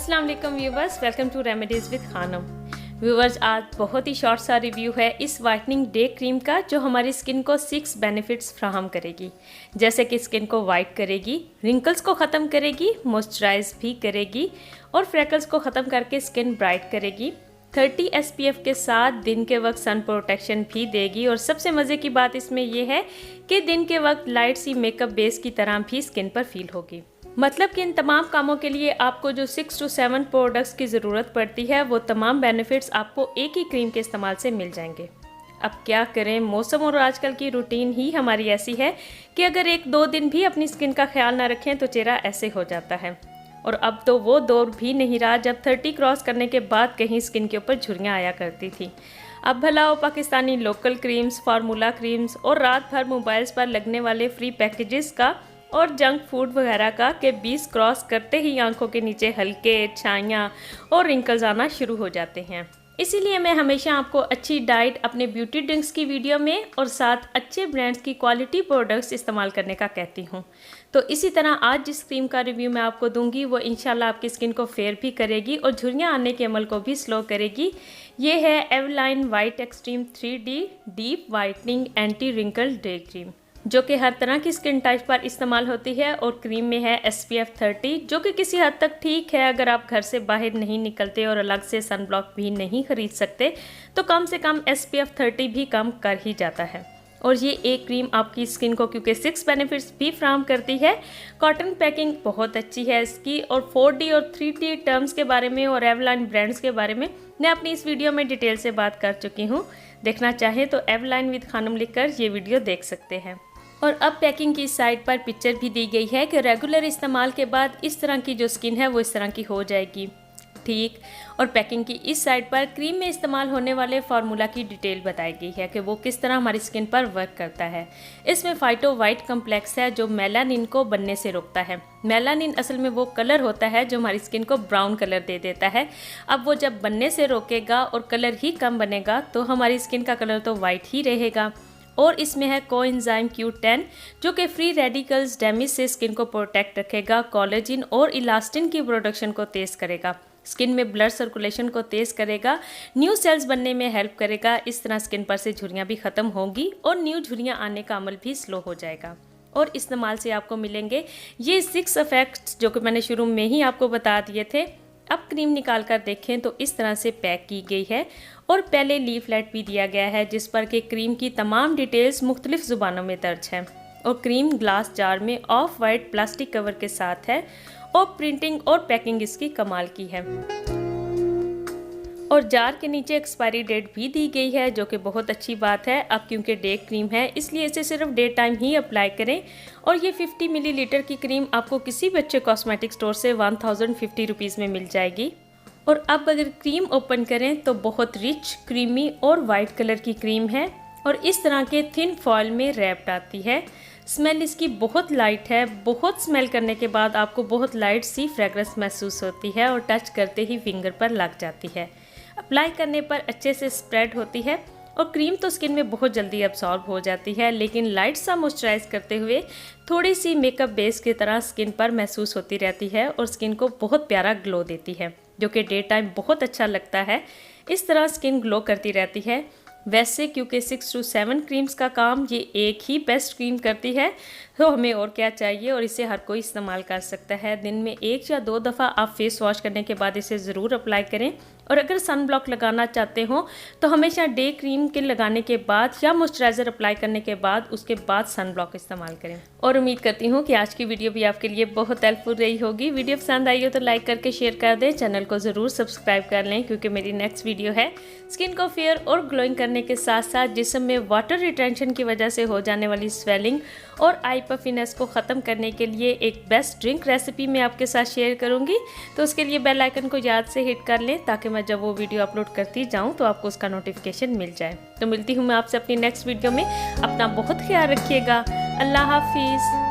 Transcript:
अस्सलाम वालेकुम viewers, welcome to remedies with Khanam. Viewers, आज बहुत ही शॉर्ट सा रिव्यू है इस वाइटनिंग डे क्रीम का जो हमारी स्किन को 6 बेनिफिट्स फ्राहम करेगी। जैसे कि स्किन को वाइट करेगी, रिंकल्स को ख़त्म करेगी, मॉइस्चराइज भी करेगी और फ्रेकल्स को ख़त्म करके स्किन ब्राइट करेगी। 30 SPF के साथ दिन के वक्त सन प्रोटेक्शन भी देगी और सबसे मज़े की बात इसमें यह है कि दिन के वक्त लाइट सी मेकअप बेस की तरह भी स्किन पर फील होगी। मतलब कि इन तमाम कामों के लिए आपको जो 6 से 7 प्रोडक्ट्स की ज़रूरत पड़ती है वो तमाम बेनिफिट्स आपको एक ही क्रीम के इस्तेमाल से मिल जाएंगे। अब क्या करें, मौसम और आजकल की रूटीन ही हमारी ऐसी है कि अगर 1-2 दिन भी अपनी स्किन का ख्याल ना रखें तो चेहरा ऐसे हो जाता है। और अब तो वो दौर भी नहीं रहा जब 30 क्रॉस करने के बाद कहीं स्किन के ऊपर झुर्रियाँ आया करती थी। अब भला वो Pakistani local creams, formula creams और रात भर मोबाइल्स पर लगने वाले फ्री पैकेजेस का और जंक फूड वगैरह का कि 20 क्रॉस करते ही आंखों के नीचे हल्के छाइयाँ और रिंकल्स आना शुरू हो जाते हैं। इसीलिए मैं हमेशा आपको अच्छी डाइट, अपने ब्यूटी ड्रिंक्स की वीडियो में और साथ अच्छे ब्रांड्स की क्वालिटी प्रोडक्ट्स इस्तेमाल करने का कहती हूँ। तो इसी तरह आज जिस क्रीम का रिव्यू मैं आपको दूंगी वो इंशाल्लाह आपकी स्किन को फेयर भी करेगी और झुर्रियाँ आने के अमल को भी स्लो करेगी। ये है Eveline white extreme 3D deep whitening anti wrinkle day cream, जो कि हर तरह की स्किन टाइप पर इस्तेमाल होती है और क्रीम में है SPF 30, जो कि किसी हद तक ठीक है। अगर आप घर से बाहर नहीं निकलते और अलग से सन ब्लॉक भी नहीं खरीद सकते तो कम से कम SPF 30 भी कम कर ही जाता है। और ये एक क्रीम आपकी स्किन को क्योंकि 6 बेनिफिट्स भी फ्राहम करती है। कॉटन पैकिंग बहुत अच्छी है इसकी और 4D और 3D टर्म्स के बारे में और एवलाइन ब्रांड्स के बारे में मैं अपनी इस वीडियो में डिटेल से बात कर चुकी हूँ। देखना चाहें तो एवलाइन विद खानम लिखकर ये वीडियो देख सकते हैं। और अब पैकिंग की साइड पर पिक्चर भी दी गई है कि रेगुलर इस्तेमाल के बाद इस तरह की जो स्किन है वो इस तरह की हो जाएगी, ठीक। और पैकिंग की इस साइड पर क्रीम में इस्तेमाल होने वाले फार्मूला की डिटेल बताई गई है कि वो किस तरह हमारी स्किन पर वर्क करता है। इसमें फाइटो वाइट कम्प्लेक्स है जो मेलानिन को बनने से रोकता है। मेलानिन असल में वो कलर होता है जो हमारी स्किन को ब्राउन कलर दे देता है। अब वो जब बनने से रोकेगा और कलर ही कम बनेगा तो हमारी स्किन का कलर तो वाइट ही रहेगा। और इसमें है कोएंजाइम Q10 जो कि फ्री रेडिकल्स डैमेज से स्किन को प्रोटेक्ट रखेगा, कोलेजिन और इलास्टिन की प्रोडक्शन को तेज़ करेगा, स्किन में ब्लड सर्कुलेशन को तेज़ करेगा, न्यू सेल्स बनने में हेल्प करेगा। इस तरह स्किन पर से झुर्रियाँ भी ख़त्म होंगी और न्यू झुर्रियाँ आने का अमल भी स्लो हो जाएगा। और इस्तेमाल से आपको मिलेंगे ये 6 इफेक्ट्स जो कि मैंने शुरू में ही आपको बता दिए थे। अब क्रीम निकाल कर देखें तो इस तरह से पैक की गई है और पहले लीफलेट भी दिया गया है जिस पर कि क्रीम की तमाम डिटेल्स मुख्तलिफ ज़ुबानों में दर्ज है। और क्रीम ग्लास जार में ऑफ वाइट प्लास्टिक कवर के साथ है और प्रिंटिंग और पैकिंग इसकी कमाल की है। और जार के नीचे एक्सपायरी डेट भी दी गई है जो कि बहुत अच्छी बात है। अब क्योंकि डे क्रीम है इसलिए इसे सिर्फ डे टाइम ही अप्लाई करें। और ये 50 मिलीलीटर की क्रीम आपको किसी भी अच्छे कॉस्मेटिक स्टोर से 1050 रुपीज़ में मिल जाएगी। और अब अगर क्रीम ओपन करें तो बहुत रिच, क्रीमी और वाइट कलर की क्रीम है और इस तरह के थिन फॉयल में रैप्ड आती है। स्मेल इसकी बहुत लाइट है। बहुत स्मेल करने के बाद आपको बहुत लाइट सी फ्रेग्रेंस महसूस होती है और टच करते ही फिंगर पर लग जाती है। अप्लाई करने पर अच्छे से स्प्रेड होती है और क्रीम तो स्किन में बहुत जल्दी अब्सॉर्ब हो जाती है, लेकिन लाइट सा मॉइस्चराइज करते हुए थोड़ी सी मेकअप बेस की तरह स्किन पर महसूस होती रहती है और स्किन को बहुत प्यारा ग्लो देती है जो कि डे टाइम बहुत अच्छा लगता है। इस तरह स्किन ग्लो करती रहती है। वैसे क्योंकि 6 से 7 क्रीम्स का काम ये एक ही बेस्ट क्रीम करती है तो हमें और क्या चाहिए। और इसे हर कोई इस्तेमाल कर सकता है। दिन में 1 या 2 दफ़ा आप फेस वॉश करने के बाद इसे ज़रूर अप्लाई करें। और अगर सन ब्लॉक लगाना चाहते हो तो हमेशा डे क्रीम के लगाने के बाद या मॉइस्चराइज़र अप्लाई करने के बाद उसके बाद सन ब्लॉक इस्तेमाल करें। और उम्मीद करती हूँ कि आज की वीडियो भी आपके लिए बहुत हेल्पफुल रही होगी। वीडियो पसंद आई हो तो लाइक करके शेयर कर दें, चैनल को ज़रूर सब्सक्राइब कर लें क्योंकि मेरी नेक्स्ट वीडियो है स्किन को फेयर और ग्लोइंग करने के साथ साथ जिस्म में वाटर रिटेंशन की वजह से हो जाने वाली स्वेलिंग और आई पफिनेस को ख़त्म करने के लिए एक बेस्ट ड्रिंक रेसिपी मैं आपके साथ शेयर करूंगी। तो उसके लिए बेल आइकन को याद से हिट कर लें ताकि मैं जब वो वीडियो अपलोड करती जाऊं तो आपको उसका नोटिफिकेशन मिल जाए। तो मिलती हूं मैं आपसे अपनी नेक्स्ट वीडियो में। अपना बहुत ख्याल रखिएगा। अल्लाह हाफिज़।